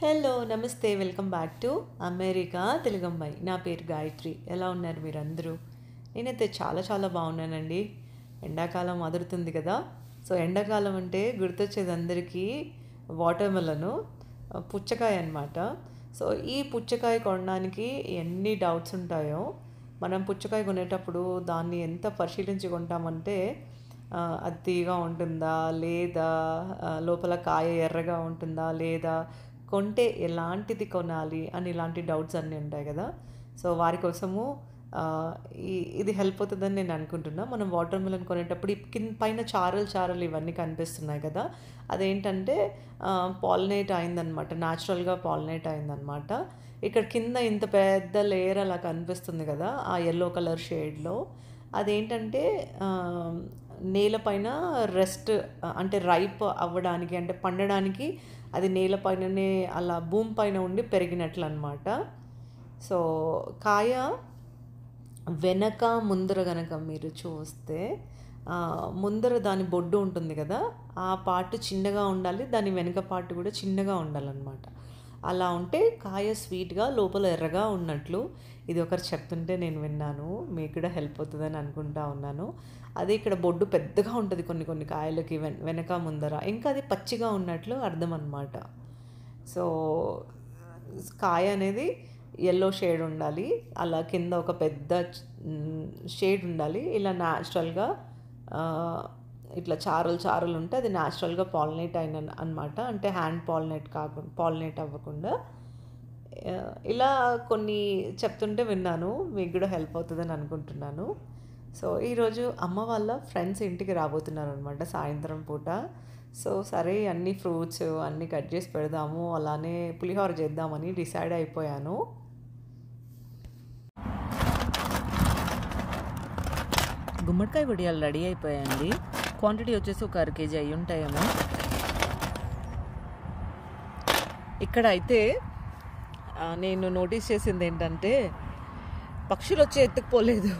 Hello నమస్తే welcome back to America తెలుగమ్మాయి. నా పేరు గాయత్రి. ఎలా ఉన్నారు మీరందరూ? నేనైతే చాలా చాలా బాగున్నానండి. ఎండాకాలం అదురుతుంది కదా. సో ఎండాకాలం అంటే గుర్తొచ్చేది అందరికీ వాటర్ మెలను, పుచ్చకాయ అన్నమాట. సో ఈ పుచ్చకాయ కొనడానికి ఎన్ని డౌట్స్ ఉంటాయో. మనం పుచ్చకాయ కొనేటప్పుడు దాన్ని ఎంత పరిశీలించి కొంటామంటే అది తీయగా ఉంటుందా లేదా, లోపల కాయ ఎర్రగా ఉంటుందా లేదా, కొంటే ఎలాంటిది కొనాలి అని ఇలాంటి డౌట్స్ అన్నీ ఉంటాయి కదా. సో వారి కోసము ఆ, ఇది హెల్ప్ అవుతుందని నేను అనుకుంటున్నా. మనం వాటర్ మిలన్ కొనేటప్పుడు కింద పైన చారలు చారలు ఇవన్నీ కనిపిస్తున్నాయి కదా. అదేంటంటే పాలినేట్ అయిందనమాట, న్యాచురల్గా పాలినేట్ అయిందనమాట. ఇక్కడ కింద ఇంత పెద్ద లేయర్ అలా కనిపిస్తుంది కదా, ఆ ఎల్లో కలర్ షేడ్లో. అదేంటంటే ఆ, నేలపైన రెస్ట్, అంటే రైప్ అవ్వడానికి, అంటే పండడానికి అది నేలపైననే అలా భూమి పైన ఉండి పెరిగినట్లు అనమాట. సో కాయ వెనక ముందర గనక మీరు చూస్తే, ముందర దాని బొడ్డు ఉంటుంది కదా, ఆ పార్ట్ చిన్నగా ఉండాలి, దాని వెనక పార్ట్ కూడా చిన్నగా ఉండాలన్నమాట. అలా ఉంటే కాయ స్వీట్గా లోపల ఎర్రగా ఉన్నట్లు ఇది ఒకరు చెప్తుంటే నేను విన్నాను. మీకు కూడా హెల్ప్ అవుతుందని అనుకుంటా ఉన్నాను. అదే ఇక్కడ బొడ్డు పెద్దగా ఉంటుంది కొన్ని కొన్ని కాయలకి వెనక ముందర, ఇంకా అది పచ్చిగా ఉన్నట్లు అర్థం అన్నమాట. సో కాయ అనేది ఎల్లో షేడ్ ఉండాలి, అలా కింద ఒక పెద్ద షేడ్ ఉండాలి. ఇలా న్యాచురల్గా ఇట్లా చారలు చారలు ఉంటే అది న్యాచురల్గా పాలినేట్ అయిన అనమాట. అంటే హ్యాండ్ పాలినేట్ కాకుండా, పాలినేట్ అవ్వకుండా. ఇలా కొన్ని చెప్తుంటే విన్నాను. మీకు కూడా హెల్ప్ అవుతుందని అనుకుంటున్నాను. సో ఈరోజు అమ్మ వాళ్ళ ఫ్రెండ్స్ ఇంటికి రాబోతున్నారు అనమాట సాయంత్రం పూట. సో సరే అన్ని ఫ్రూట్స్ అన్నీ కట్ చేసి పెడదాము, అలానే పులిహోర చేద్దామని డిసైడ్ అయిపోయాను. గుమ్మడికాయ వడియాలు రెడీ అయిపోయాయండి. క్వాంటిటీ వచ్చేసి ఒక 1/2 kg అయి ఉంటాయేమో. ఇక్కడ అయితే నేను నోటీస్ చేసింది ఏంటంటే, పక్షులు వచ్చి ఎత్తుకుపోలేదు.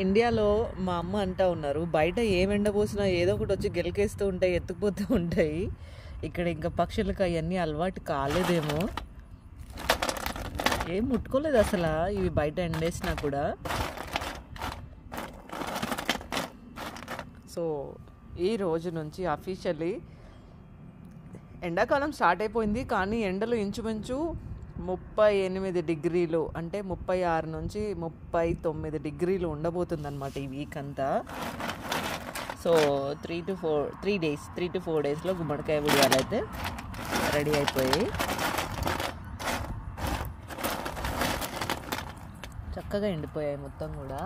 ఇండియాలో మా అమ్మ అంటూ ఉన్నారు, బయట ఏం ఎండబోసినా ఏదో ఒకటి వచ్చి గెలికేస్తూ ఉంటాయి, ఎత్తుకుపోతూ ఉంటాయి. ఇక్కడ ఇంకా పక్షులకు అవన్నీ అలవాటు కాలేదేమో, ఏం ముట్టుకోలేదు అసలు ఇవి బయట ఎండేసినా కూడా. సో ఈ రోజు నుంచి అఫీషియల్లీ ఎండాకాలం స్టార్ట్ అయిపోయింది. కానీ ఎండలు ఇంచుమించు 38 డిగ్రీలు, అంటే 36 నుంచి 39 డిగ్రీలు ఉండబోతుంది అనమాట ఈ వీక్ అంతా. సో 3 to 4 డేస్లో గుమ్మడికాయ వడియాలు అయితే రెడీ అయిపోయి చక్కగా ఎండిపోయాయి మొత్తం కూడా.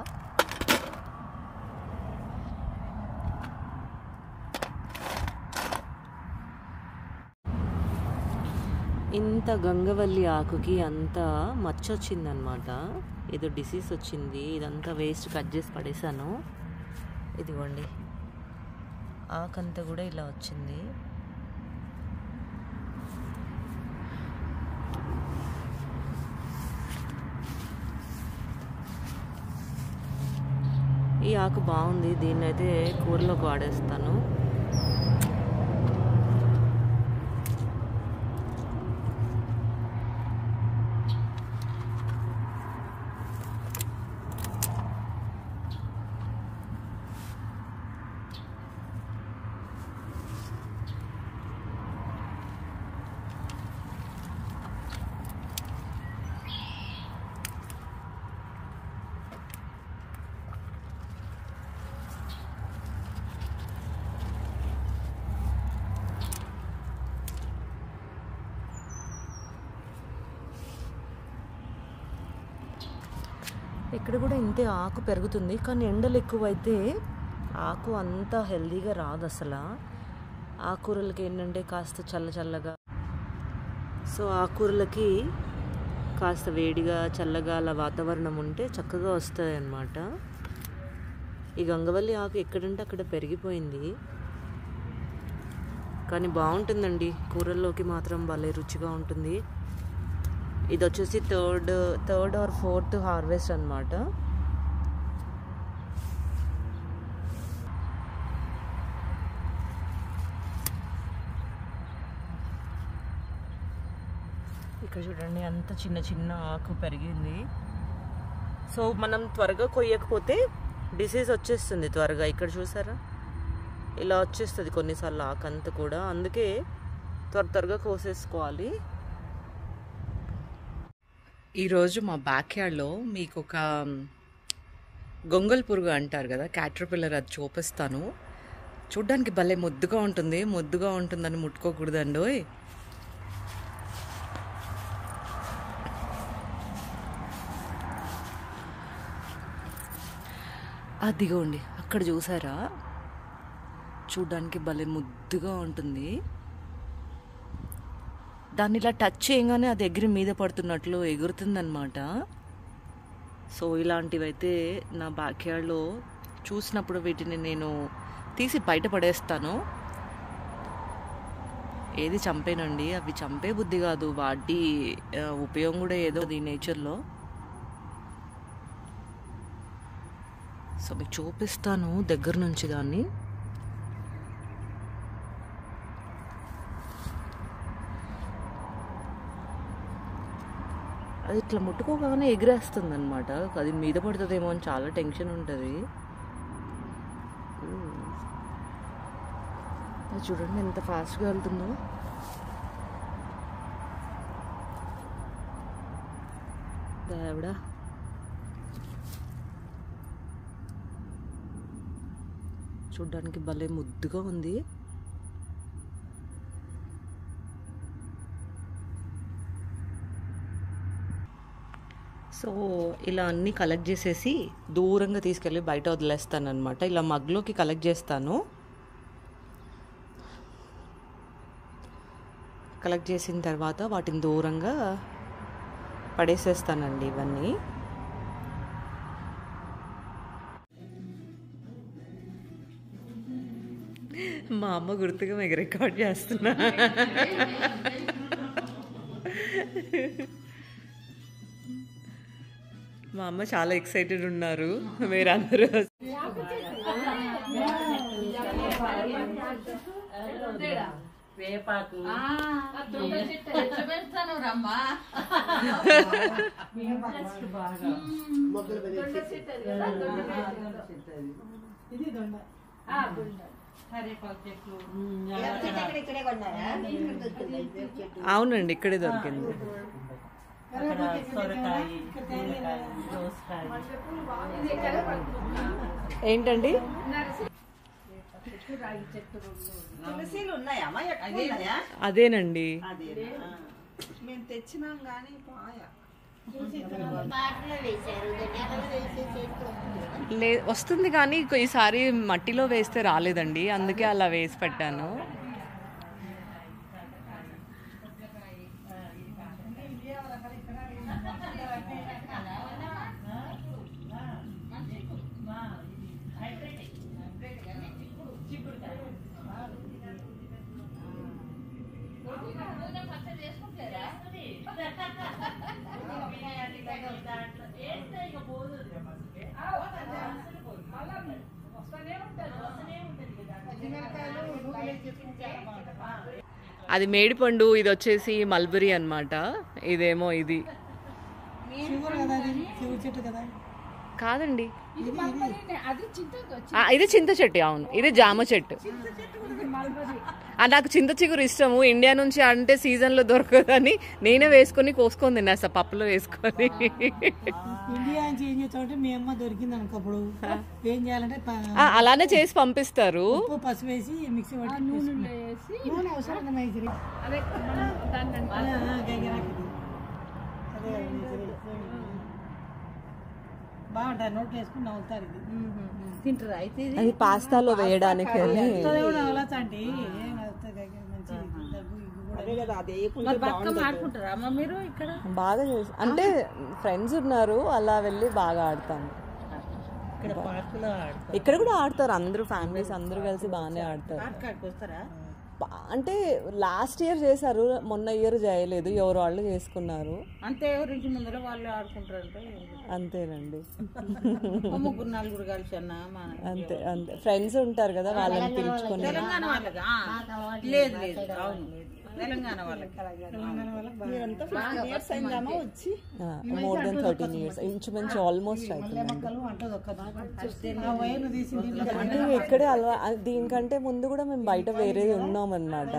ఇంత గంగవల్లి ఆకుకి అంత మచ్చ వచ్చిందనమాట, ఏదో డిసీజ్ వచ్చింది. ఇదంతా వేస్ట్ కట్ చేసి పడేసాను. ఇదిగోండి, ఆకంతా కూడా ఇలా వచ్చింది. ఈ ఆకు బాగుంది, దీన్ని అయితే కూరలోకి వాడేస్తాను. ఇక్కడ కూడా ఇంతే ఆకు పెరుగుతుంది, కానీ ఎండలు ఎక్కువైతే ఆకు అంత హెల్దీగా రాదు అసలు. ఆకుకూరలకి ఏంటంటే కాస్త చల్లగా, సో ఆకుకూరలకి కాస్త వేడిగా చల్లగా అలా వాతావరణం ఉంటే చక్కగా వస్తాయి అన్నమాట. ఈ గంగవల్లి ఆకు ఎక్కడంటే అక్కడ పెరిగిపోయింది, కానీ బాగుంటుందండి, కూరల్లోకి మాత్రం భలే రుచిగా ఉంటుంది. ఇది వచ్చేసి థర్డ్ ఆర్ ఫోర్త్ హార్వెస్ట్ అనమాట. ఇక్కడ చూడండి అంత చిన్న చిన్న ఆకు పెరిగింది. సో మనం త్వరగా కొయ్యకపోతే డిసీజ్ వచ్చేస్తుంది త్వరగా. ఇక్కడ చూసారా ఇలా వచ్చేస్తుంది కొన్నిసార్లు ఆకు అంతా కూడా, అందుకే త్వరగా కోసేసుకోవాలి. ఈరోజు మా బ్యాక్ యార్డ్లో మీకు ఒక గొంగల్ పురుగు అంటారు కదా, క్యాటర్పిల్లర్, అది చూపిస్తాను. చూడ్డానికి భలే ముద్దుగా ఉంటుందని ముట్టుకోకూడదండి. అదిగోండి అక్కడ చూసారా, చూడ్డానికి భలే ముద్దుగా ఉంటుంది. దాన్ని ఇలా టచ్ చేయగానే అది ఎగిరి మీద పడుతున్నట్లు ఎగురుతుందన్నమాట. సో ఇలాంటివైతే నా బ్యాక్ యార్డ్లో చూసినప్పుడు వీటిని నేను తీసి బయట పడేస్తాను. ఏది చంపేనండి, అవి చంపే బుద్ధి కాదు, వాటి ఉపయోగం కూడా ఏదో అది నేచర్లో. సో మీకు చూపిస్తాను దగ్గర నుంచి దాన్ని. అది ఇట్లా ముట్టుకోగానే ఎగిరేస్తుంది అనమాట. అది మీద పడుతుందేమో అని చాలా టెన్షన్ ఉంటుంది. అది చూడండి ఎంత ఫాస్ట్గా వెళ్తుందో. దేవుడా, చూడ్డానికి భలే ముద్దుగా ఉంది. సో ఇలా అన్నీ కలెక్ట్ చేసేసి దూరంగా తీసుకెళ్ళి బయట వదిలేస్తాను అనమాట. ఇలా మగ్లోకి కలెక్ట్ చేస్తాను. కలెక్ట్ చేసిన తర్వాత వాటిని దూరంగా పడేసేస్తానండి ఇవన్నీ. మా అమ్మ గుర్తుగా మీకు రికార్డ్ చేస్తున్నా. మా అమ్మ చాలా ఎక్సైటెడ్ ఉన్నారు మీరందరూ. అవునండి, ఇక్కడే దొరికింది. ఏంటండి అదేనండి, మేము తెచ్చినాం కానీ వస్తుంది కానీ ఈసారి మట్టిలో వేస్తే రాలేదండి, అందుకే అలా వేసి పెట్టాను. అది మేడిపండు, ఇది వచ్చేసి మల్బరీ అన్నమాట. ఇదేమో ఇది కాదండి, ఇది చింత చెట్టు. అవును, ఇది జామ చెట్టు. నాకు చింత చిగురు ఇష్టము. ఇండియా నుంచి అంటే సీజన్లో దొరకదని నేనే వేసుకొని కోసుకొని తినేస్తా పప్పులో వేసుకొని. ఇండియా నుంచి ఏం చేస్తామంటే మీ అమ్మ దొరికింది అనుకోప్పుడు ఏం చేయాలంటే అలానే చేసి పంపిస్తారు. పసుపు వేసి మిక్సీ పట్టి అవసరం బాగుంటాయి. నోట్లు వేసుకుని నవ్వుతారు. ఇది తింటారు. అయితే అది పాస్తాలో వేయడానికి బాగా చేసి అంటే ఫ్రెండ్స్ ఉన్నారు, అలా వెళ్ళి బాగా ఆడతాను. ఇక్కడ కూడా ఆడతారు, అందరూ ఫ్యామిలీస్ అందరూ కలిసి బాగానే ఆడతారు. అంటే లాస్ట్ ఇయర్ చేశారు, మొన్న ఇయర్ చేయలేదు, ఎవరు వాళ్ళు చేసుకున్నారు అంతే. ఎవరి ముందర వాళ్ళు ఆడుకుంటారు అంతేనండి. ముగ్గురు నలుగురు కలిసి అన్న అంతే అంతే, ఫ్రెండ్స్ ఉంటారు కదా వాళ్ళని పిలుచుకొని. తెలంగాణ వాళ్ళగా లేదు లేదు. అవును, తెలంగాణ వాళ్ళకి మోర్ దెన్ 13 years ఇంచుమించు ఆల్మోస్ట్ అయిపోయింది. అంటే ఇక్కడే దీనికంటే ముందు కూడా మేము బయట వేరే ఉన్నాం అనమాట.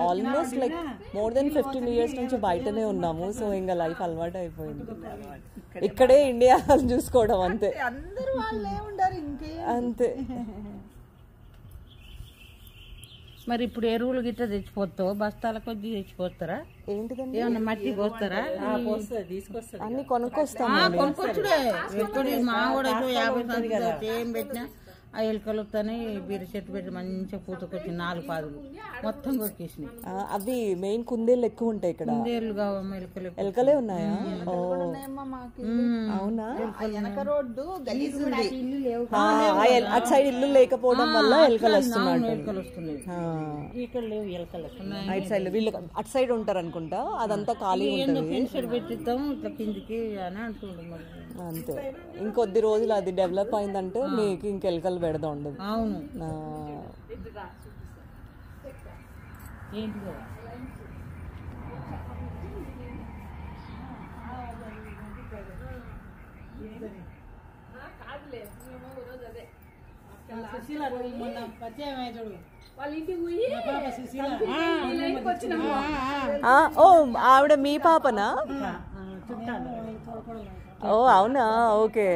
Almost like more than 15 years నుంచి బయటనే ఉన్నాము. సో ఇంకా లైఫ్ అలవాటు అయిపోయింది. ఇక్కడే ఇండియా చూసుకోవడం అంతే. అందరూ వాళ్ళే ఉండారు ఇంకే అంతే. మరి ఇప్పుడు ఎరువులు గిట్ట తెచ్చిపోతావు, బస్తాల కొద్ది తెచ్చిపోతారా? ఏంటిదండి? ఏమన్నా మట్టి పోస్తారా? అన్ని కొనుక్కొస్తాం. కొనుక్కొచ్చుడే. ఎక్కడ మా కూడా 50 సంవత్సరాలు ఏం పెట్టినా ఆ ఎలుకలు వస్తానే బీర చెట్టు పెట్టి మంచిగా పూతకొచ్చి 4 పాదులు మొత్తం కొట్టేసినాయి. అవి మెయిన్ కుందేళ్ళు ఎక్కువ ఉంటాయి ఇక్కడ. కుందేళ్ళు కావమ్మ, ఎలుకలు ఎలుకలే ఉన్నాయా? అవునా? రోడ్డు అటు సైడ్ ఇల్లు లేకపోవడం వల్ల ఎలుకలు వస్తున్నాయి. ఎలుకలు వస్తున్నాయి. ఇక్కడ లేవు ఎలుకలు వస్తున్నాయి. అటు సైడ్ వీళ్ళు అటు సైడ్ ఉంటారు అనుకుంటా. అదంతా ఖాళీ ఉంటుంది. పెన్షన్ పెట్టిద్దాం ఇట్లా కిందికి అని అంటుండ్రు. మరి అంతే. ఇంకొద్ది రోజులు అది డెవలప్ అయిందంటే మీకు ఇంకెలకలు పెడదా ఉండదు. అవును. ఏంటి ఓ ఆవిడ మీ పాపనా? ఓ అవునా? ఓకే.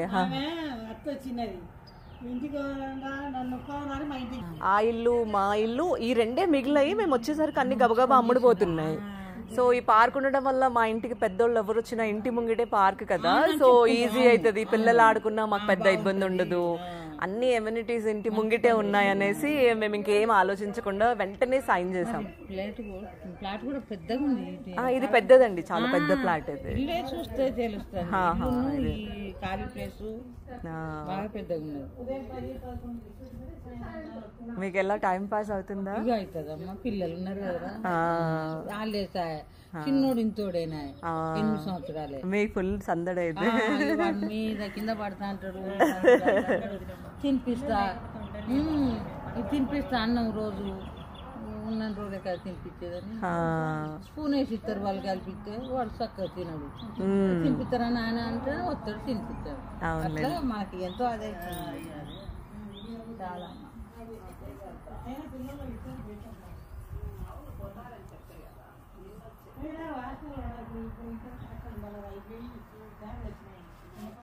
ఆ ఇల్లు మా ఇల్లు ఈ రెండే మిగిలాయి. మేము వచ్చేసరికి అన్ని గబగబా అమ్ముడుపోతున్నాయి. సో ఈ పార్క్ ఉండడం వల్ల మా ఇంటికి పెద్దోళ్ళు ఎవరు వచ్చినా ఇంటి ముంగిటే పార్క్ కదా, సో ఈజీ అవుతుంది. పిల్లలు ఆడుకున్నా మాకు పెద్ద ఇబ్బంది ఉండదు. అన్ని ఎమ్యూనిటీస్ ఇంటి ముంగిటే ఉన్నాయనేసి మేము ఇంకేం ఆలోచించకుండా వెంటనే సైన్ చేసాం. ఫ్లాట్ కూడా పెద్దగా ఉంది. ఇది పెద్దదండి, చాలా పెద్ద ఫ్లాట్ ఇది. చూస్తే తెలుస్తుంది. ఖాళీ ప్లేస్ బాగా పెద్దగా ఉన్నది. మీకు ఎలా టైం పాస్ అవుతుందా? ఇక అవుతుందమ్మా, పిల్లలు ఉన్నారు కదా, వాళ్ళే చిన్నోడు ఇంతోడేనా 8 సంవత్సరాలే. మీకు ఫుల్ సందడి అయితే. మీద కింద పడతా అంటాడు. తినిపిస్తా తినిపిస్తా అన్నం రోజు ఉన్న రోజే కదా తినిపించేదని. స్పూన్ వేసి ఇస్తారు వాళ్ళు కలిపిస్తే వాడు చక్కగా తినడు. తినిపిస్తారని ఆయన అంటే వస్తాడు తినిపిస్తాడు. అట్లా మనకి ఎంతో అదే చాలా.